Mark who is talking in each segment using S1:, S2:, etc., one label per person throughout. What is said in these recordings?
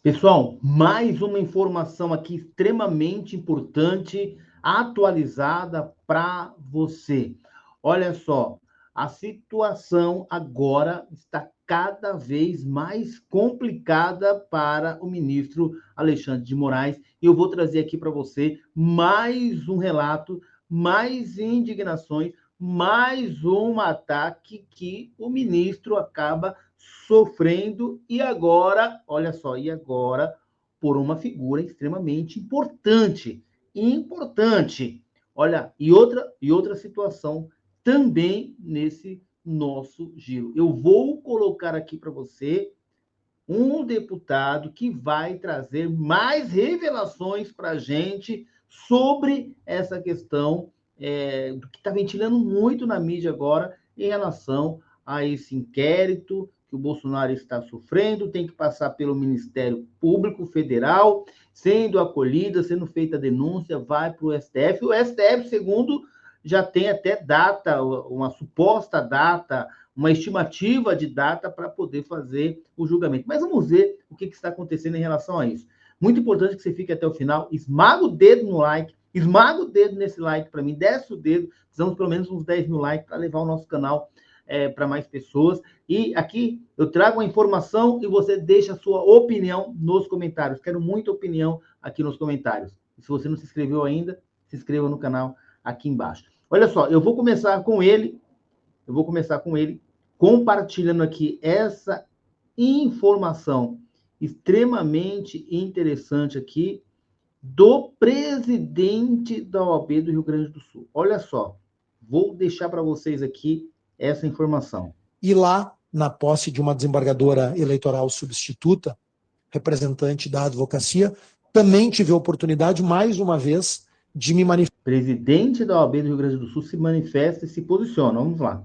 S1: Pessoal, mais uma informação aqui extremamente importante, atualizada para você. Olha só, a situação agora está cada vez mais complicada para o ministro Alexandre de Moraes. E eu vou trazer aqui para você mais um relato, mais indignações, mais um ataque que o ministro acaba sofrendo e agora, olha só, por uma figura extremamente importante. Olha, e outra situação também nesse nosso giro. Eu vou colocar aqui para você um deputado que vai trazer mais revelações para a gente sobre essa questão que está ventilando muito na mídia agora em relação a esse inquérito que o Bolsonaro está sofrendo, tem que passar pelo Ministério Público Federal, sendo acolhida, sendo feita a denúncia, vai para o STF. O STF, segundo, já tem até data, uma suposta data, uma estimativa de data para poder fazer o julgamento. Mas vamos ver o que está acontecendo em relação a isso. Muito importante que você fique até o final, esmaga o dedo no like, esmaga o dedo nesse like para mim, desce o dedo, precisamos pelo menos uns 10 mil likes para levar o nosso canal para mais pessoas. E aqui eu trago a informação e você deixa a sua opinião nos comentários. Quero muita opinião aqui nos comentários. E se você não se inscreveu ainda, se inscreva no canal aqui embaixo. Olha só, eu vou começar com ele compartilhando aqui essa informação extremamente interessante aqui do presidente da OAB do Rio Grande do Sul. Olha só, vou deixar para vocês aqui essa informação.
S2: E lá, na posse de uma desembargadora eleitoral substituta, representante da advocacia, também tive a oportunidade, mais uma vez, de me manifestar.
S1: Presidente da OAB do Rio Grande do Sul se manifesta e se posiciona. Vamos lá.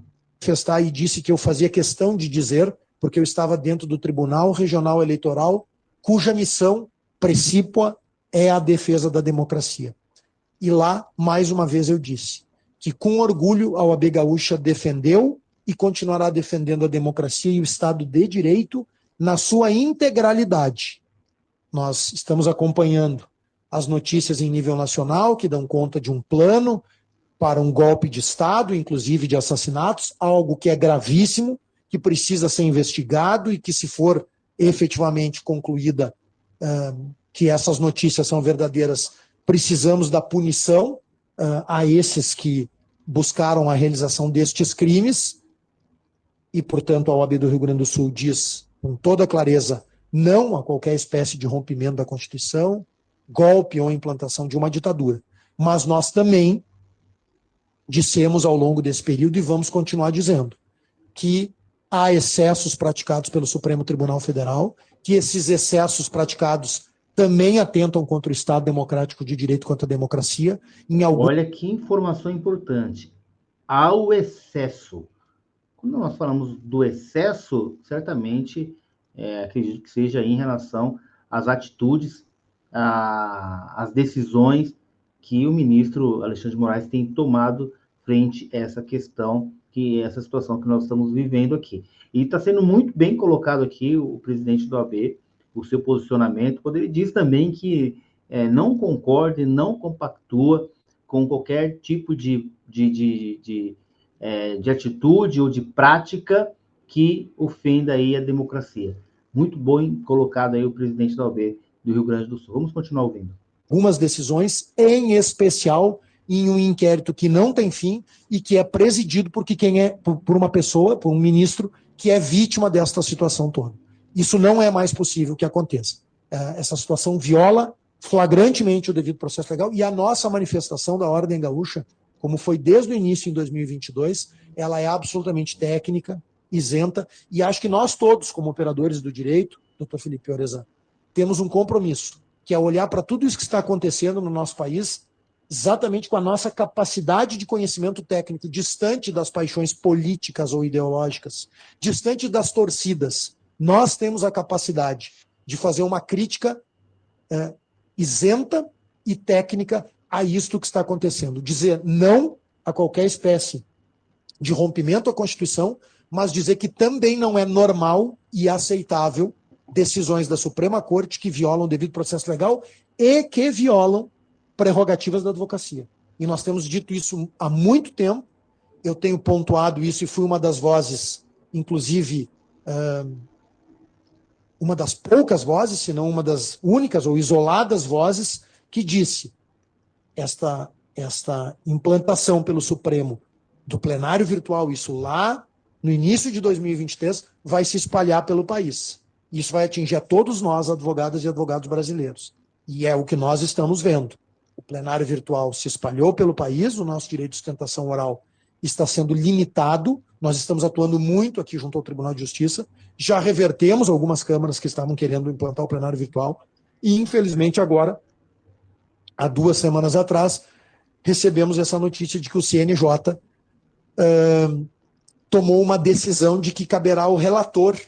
S2: E disse que eu fazia questão de dizer, porque eu estava dentro do Tribunal Regional Eleitoral, cuja missão precípua é a defesa da democracia. E lá, mais uma vez, eu disse que, com orgulho, a OAB Gaúcha defendeu e continuará defendendo a democracia e o Estado de Direito na sua integralidade. Nós estamos acompanhando as notícias em nível nacional, que dão conta de um plano para um golpe de Estado, inclusive de assassinatos, algo que é gravíssimo, que precisa ser investigado e que, se for efetivamente concluída que essas notícias são verdadeiras, precisamos da punição a esses que buscaram a realização destes crimes e, portanto, a OAB do Rio Grande do Sul diz com toda clareza não a qualquer espécie de rompimento da Constituição, golpe ou implantação de uma ditadura. Mas nós também dissemos ao longo desse período e vamos continuar dizendo que há excessos praticados pelo Supremo Tribunal Federal, que esses excessos praticados também atentam contra o Estado Democrático de Direito, contra a democracia.
S1: Olha que informação importante. Há o excesso. Quando nós falamos do excesso, certamente acredito que seja em relação às atitudes, às decisões que o ministro Alexandre de Moraes tem tomado frente a essa questão, essa situação que nós estamos vivendo aqui. E está sendo muito bem colocado aqui o presidente do OAB, o seu posicionamento, quando ele diz também que não concorda e não compactua com qualquer tipo de atitude ou de prática que ofenda aí a democracia. Muito bem colocado aí o presidente da OAB do Rio Grande do Sul. Vamos continuar ouvindo.
S2: Algumas decisões, em especial em um inquérito que não tem fim e que é presidido por uma pessoa, por um ministro, que é vítima desta situação toda. Isso não é mais possível que aconteça. Essa situação viola flagrantemente o devido processo legal e a nossa manifestação da Ordem Gaúcha, como foi desde o início em 2022, ela é absolutamente técnica, isenta, e acho que nós todos, como operadores do direito, doutor Felipe Orezan, temos um compromisso, que é olhar para tudo isso que está acontecendo no nosso país, exatamente com a nossa capacidade de conhecimento técnico, distante das paixões políticas ou ideológicas, distante das torcidas. Nós temos a capacidade de fazer uma crítica isenta e técnica a isto que está acontecendo. Dizer não a qualquer espécie de rompimento à Constituição, mas dizer que também não é normal e aceitável decisões da Suprema Corte que violam o devido processo legal e que violam prerrogativas da advocacia. E nós temos dito isso há muito tempo, eu tenho pontuado isso e fui uma das vozes, inclusive, uma das poucas vozes, se não uma das únicas ou isoladas vozes, que disse esta implantação pelo Supremo do plenário virtual, isso lá no início de 2023, vai se espalhar pelo país. Isso vai atingir a todos nós, advogadas e advogados brasileiros. E é o que nós estamos vendo. O plenário virtual se espalhou pelo país, o nosso direito de sustentação oral está sendo limitado, nós estamos atuando muito aqui junto ao Tribunal de Justiça, já revertemos algumas câmaras que estavam querendo implantar o plenário virtual, e infelizmente agora, há 2 semanas atrás, recebemos essa notícia de que o CNJ tomou uma decisão de que caberá ao relator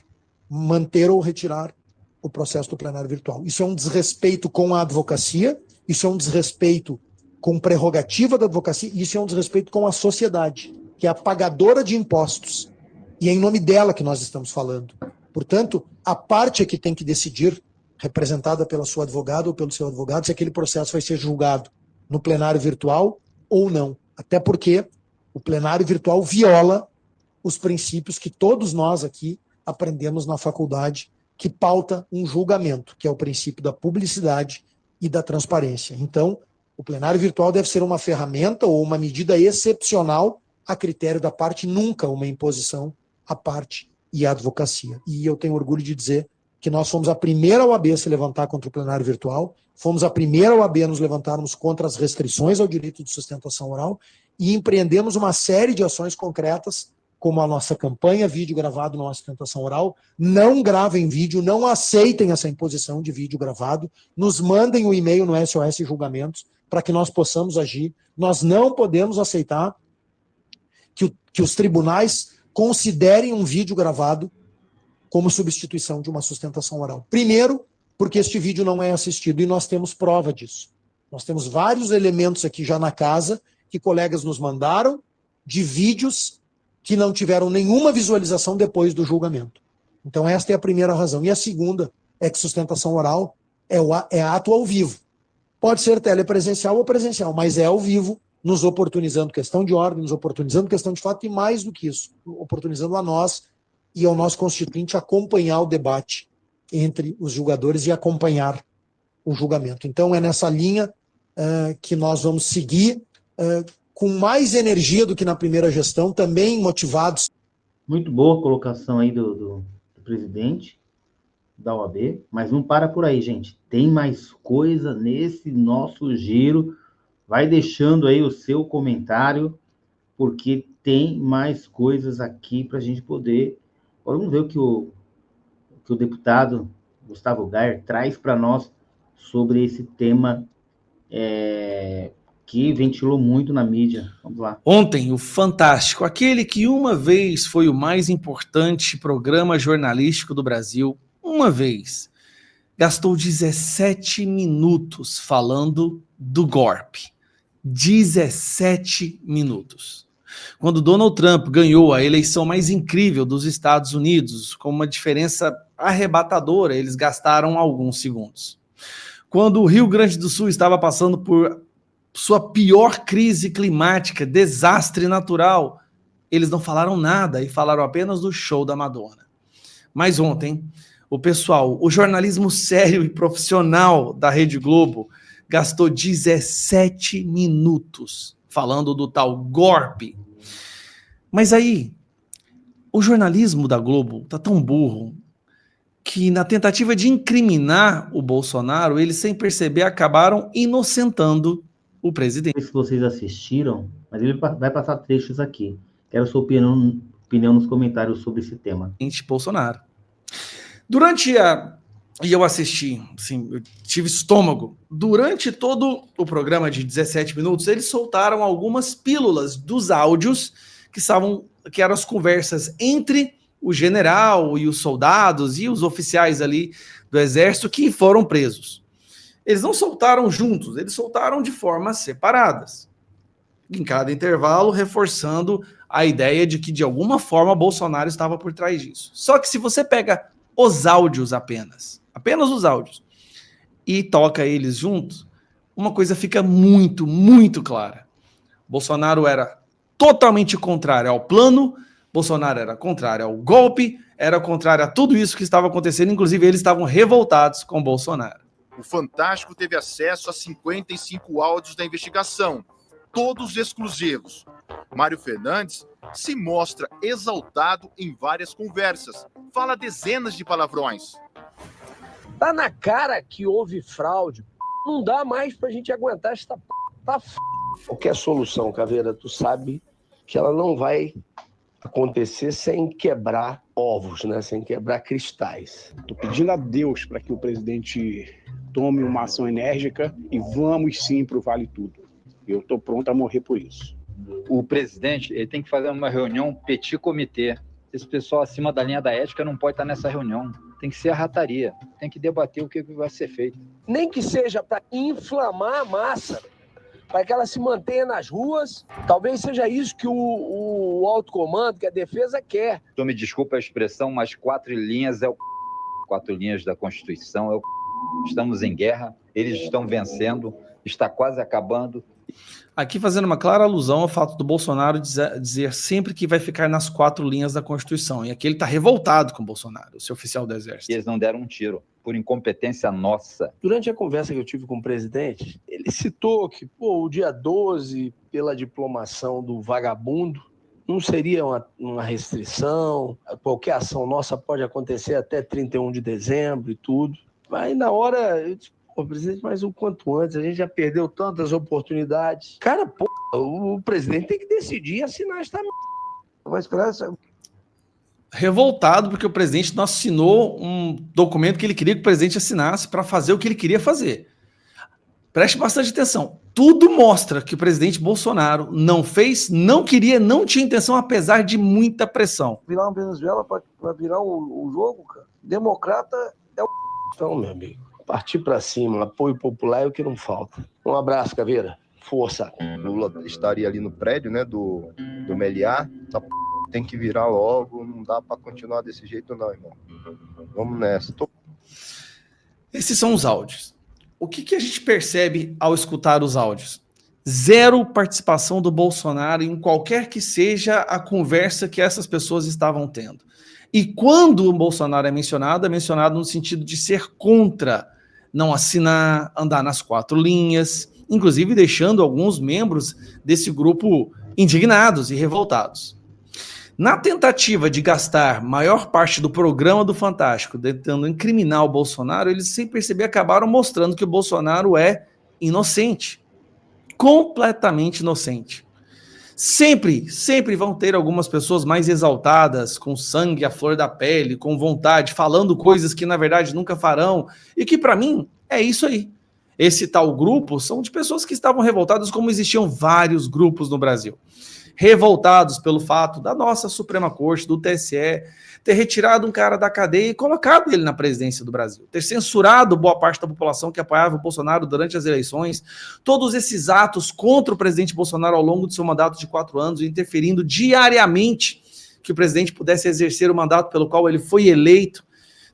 S2: manter ou retirar o processo do plenário virtual. Isso é um desrespeito com a advocacia, isso é um desrespeito com prerrogativa da advocacia, e isso é um desrespeito com a sociedade, que é a pagadora de impostos. E é em nome dela que nós estamos falando. Portanto, a parte é que tem que decidir, representada pela sua advogada ou pelo seu advogado, se aquele processo vai ser julgado no plenário virtual ou não. Até porque o plenário virtual viola os princípios que todos nós aqui aprendemos na faculdade, que pauta um julgamento, que é o princípio da publicidade e da transparência. Então, o plenário virtual deve ser uma ferramenta ou uma medida excepcional a critério da parte, nunca uma imposição à parte e à advocacia. E eu tenho orgulho de dizer que nós fomos a primeira OAB a se levantar contra o plenário virtual, fomos a primeira OAB a nos levantarmos contra as restrições ao direito de sustentação oral e empreendemos uma série de ações concretas, como a nossa campanha Vídeo Gravado Não Há Sustentação Oral. Não gravem vídeo, não aceitem essa imposição de vídeo gravado, nos mandem o e-mail no SOS Julgamentos para que nós possamos agir. Nós não podemos aceitar que os tribunais considerem um vídeo gravado como substituição de uma sustentação oral. Primeiro, porque este vídeo não é assistido, e nós temos prova disso. Nós temos vários elementos aqui já na casa que colegas nos mandaram de vídeos que não tiveram nenhuma visualização depois do julgamento. Então esta é a primeira razão. E a segunda é que sustentação oral é ato ao vivo. Pode ser telepresencial ou presencial, mas é ao vivo, nos oportunizando questão de ordem, nos oportunizando questão de fato, e mais do que isso, oportunizando a nós e ao nosso constituinte acompanhar o debate entre os julgadores e acompanhar o julgamento. Então é nessa linha que nós vamos seguir com mais energia do que na primeira gestão, também motivados.
S1: Muito boa colocação aí do presidente da OAB, mas não para por aí, gente. Tem mais coisa nesse nosso giro. Vai deixando aí o seu comentário, porque tem mais coisas aqui para a gente poder... Agora vamos ver o que o deputado Gustavo Gayer traz para nós sobre esse tema que ventilou muito na mídia. Vamos lá.
S3: Ontem, o Fantástico, aquele que uma vez foi o mais importante programa jornalístico do Brasil, uma vez, gastou 17 minutos falando do golpe. 17 minutos. Quando Donald Trump ganhou a eleição mais incrível dos Estados Unidos, com uma diferença arrebatadora, eles gastaram alguns segundos. Quando o Rio Grande do Sul estava passando por sua pior crise climática, desastre natural, eles não falaram nada e falaram apenas do show da Madonna. Mas ontem, o jornalismo sério e profissional da Rede Globo gastou 17 minutos falando do tal golpe. Mas aí, o jornalismo da Globo tá tão burro que na tentativa de incriminar o Bolsonaro, eles sem perceber acabaram inocentando o presidente.
S1: Não sei se vocês assistiram, mas ele vai passar trechos aqui. Quero sua opinião nos comentários sobre esse tema.
S3: Bolsonaro. E eu assisti, assim, eu tive estômago. Durante todo o programa de 17 minutos, eles soltaram algumas pílulas dos áudios que eram as conversas entre o general e os soldados e os oficiais ali do exército que foram presos. Eles não soltaram juntos, eles soltaram de formas separadas. Em cada intervalo, reforçando a ideia de que, de alguma forma, Bolsonaro estava por trás disso. Só que se você pega os áudios apenas os áudios, e toca eles juntos, uma coisa fica muito, muito clara. Bolsonaro era totalmente contrário ao plano, Bolsonaro era contrário ao golpe, era contrário a tudo isso que estava acontecendo, inclusive eles estavam revoltados com Bolsonaro.
S4: O Fantástico teve acesso a 55 áudios da investigação, todos exclusivos. Mário Fernandes se mostra exaltado em várias conversas, fala dezenas de palavrões.
S5: Tá na cara que houve fraude. Não dá mais pra gente aguentar esta tá Qualquer solução, Caveira, tu sabe que ela não vai acontecer sem quebrar ovos, né? Sem quebrar cristais.
S6: Tô pedindo a Deus para que o presidente tome uma ação enérgica e vamos sim pro Vale Tudo. Eu tô pronto a morrer por isso.
S7: O presidente ele tem que fazer uma reunião petit comitê. Esse pessoal acima da linha da ética não pode estar nessa reunião. Tem que ser a rataria. Tem que debater o que vai ser feito.
S5: Nem que seja para inflamar a massa, para que ela se mantenha nas ruas. Talvez seja isso que o alto comando, que a defesa quer.
S7: Então, me desculpa a expressão, mas 4 linhas é o 4 linhas da Constituição. É o Estamos em guerra, eles estão vencendo, está quase acabando.
S3: Aqui fazendo uma clara alusão ao fato do Bolsonaro dizer sempre que vai ficar nas 4 linhas da Constituição. E aqui ele está revoltado com o Bolsonaro, o seu oficial do Exército.
S7: E eles não deram um tiro, por incompetência nossa.
S5: Durante a conversa que eu tive com o presidente, ele citou que o dia 12, pela diplomação do vagabundo, não seria uma restrição, qualquer ação nossa pode acontecer até 31 de dezembro e tudo. Aí na hora, eu disse, presidente, mas o quanto antes, a gente já perdeu tantas oportunidades. Cara, o presidente tem que decidir e assinar esta merda. Vai esperar essa...
S3: Revoltado porque o presidente não assinou um documento que ele queria que o presidente assinasse para fazer o que ele queria fazer. Preste bastante atenção. Tudo mostra que o presidente Bolsonaro não fez, não queria, não tinha intenção, apesar de muita pressão.
S5: Virar uma Venezuela para virar o jogo, cara. Democrata é o... Então, meu amigo, partir para cima, apoio popular é o que não falta. Um abraço, Caveira. Força.
S8: Lula estaria ali no prédio, né, do Meliá. Tem que virar logo, não dá para continuar desse jeito não, irmão. Vamos nessa.
S3: Esses são os áudios. O que a gente percebe ao escutar os áudios? Zero participação do Bolsonaro em qualquer que seja a conversa que essas pessoas estavam tendo. E quando o Bolsonaro é mencionado no sentido de ser contra, não assinar, andar nas 4 linhas, inclusive deixando alguns membros desse grupo indignados e revoltados. Na tentativa de gastar maior parte do programa do Fantástico tentando incriminar o Bolsonaro, eles, sem perceber, acabaram mostrando que o Bolsonaro é inocente. Completamente inocente. Sempre vão ter algumas pessoas mais exaltadas, com sangue à flor da pele, com vontade, falando coisas que na verdade nunca farão, e que para mim é isso aí. Esse tal grupo são de pessoas que estavam revoltadas, como existiam vários grupos no Brasil. Revoltados pelo fato da nossa Suprema Corte, do TSE, ter retirado um cara da cadeia e colocado ele na presidência do Brasil, ter censurado boa parte da população que apoiava o Bolsonaro durante as eleições, todos esses atos contra o presidente Bolsonaro ao longo do seu mandato de 4 anos, interferindo diariamente que o presidente pudesse exercer o mandato pelo qual ele foi eleito.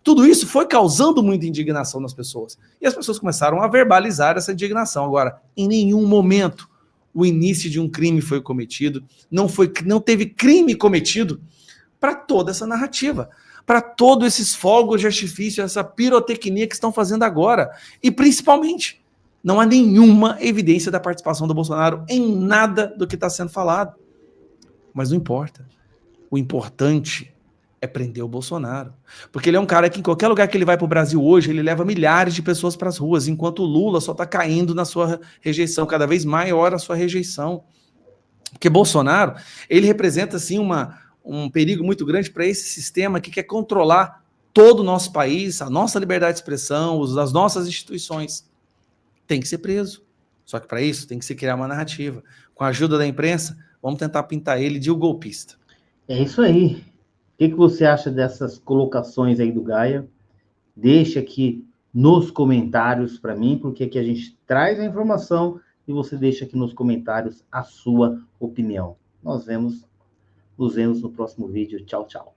S3: Tudo isso foi causando muita indignação nas pessoas. E as pessoas começaram a verbalizar essa indignação. Agora, em nenhum momento o início de um crime foi cometido, não teve crime cometido para toda essa narrativa, para todos esses fogos de artifício, essa pirotecnia que estão fazendo agora. E, principalmente, não há nenhuma evidência da participação do Bolsonaro em nada do que está sendo falado. Mas não importa. O importante é prender o Bolsonaro. Porque ele é um cara que, em qualquer lugar que ele vai para o Brasil hoje, ele leva milhares de pessoas para as ruas, enquanto o Lula só está caindo na sua rejeição, cada vez maior a sua rejeição. Porque Bolsonaro, ele representa, assim, um perigo muito grande para esse sistema que quer controlar todo o nosso país, a nossa liberdade de expressão, as nossas instituições. Tem que ser preso. Só que para isso tem que se criar uma narrativa. Com a ajuda da imprensa, vamos tentar pintar ele de um golpista.
S1: É isso aí. O que você acha dessas colocações aí do Gaia? Deixa aqui nos comentários para mim, porque aqui a gente traz a informação e você deixa aqui nos comentários a sua opinião. Nos vemos no próximo vídeo. Tchau, tchau.